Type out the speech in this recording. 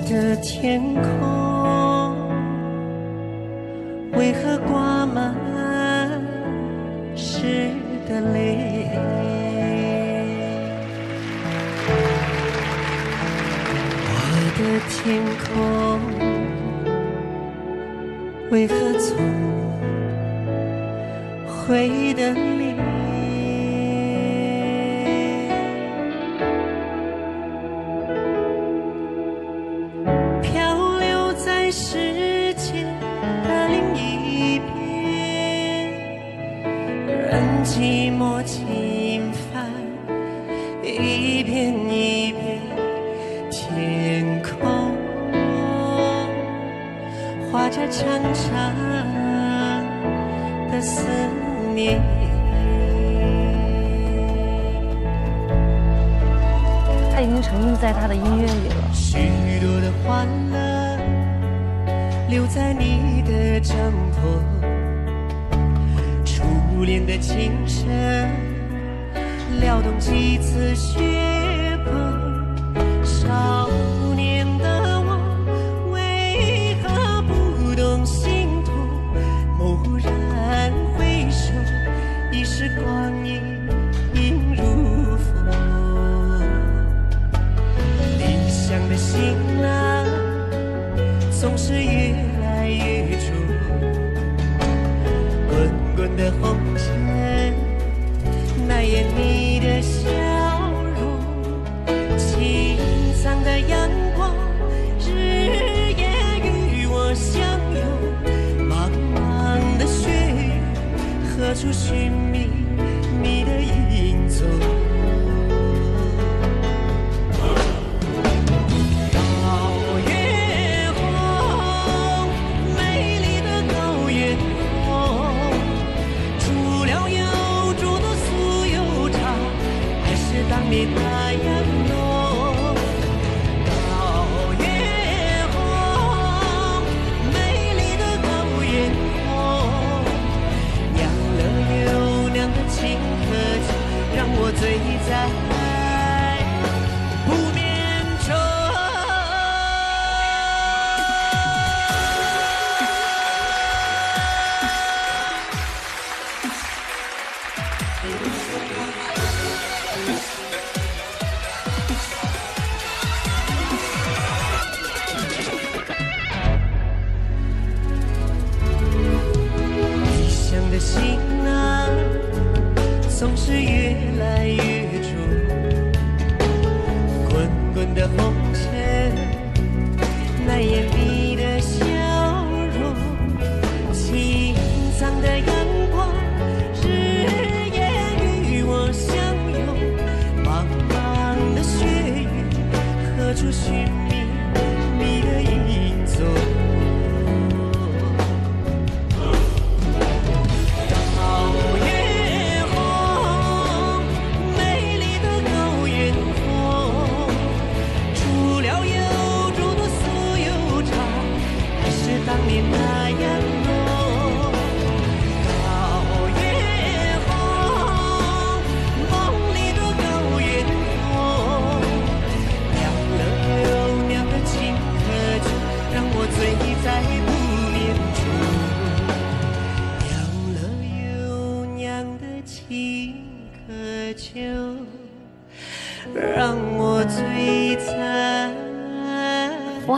的天空为何挂满湿的泪？我的天空为何总灰的脸？漂流在世界的另一边，任寂寞侵犯一遍一遍天空，画着长长的思念。他已经沉浸在他的音乐里了。许多的欢乐留在你的掌舵，初恋的情深撩动几次血盆，少年的我为何不懂心痛？蓦然回首，已是光阴映入风。理想的行囊总是越来越重，滚滚的红尘难掩你的笑容，青藏的阳光日夜与我相拥，茫茫的雪域何处寻觅你的影踪？高原红，美丽的高原红，除了有诸多酥油茶，还是当年那样浓。高原红，美丽的高原红，酿了又酿的情和酒，让我醉在不眠中。理想的行囊总是越来越重，滚滚的红尘难掩你的笑容，青藏的阳光日夜与我相拥，茫茫的雪域何处寻觅你的影踪？高原红，美丽的高原红，除了有诸多酥油茶，还是当年那样浓。高原红，梦里的高原红，酿了又酿的情和酒，让我醉在不眠中。酿了又酿的情和酒，让我醉在哇，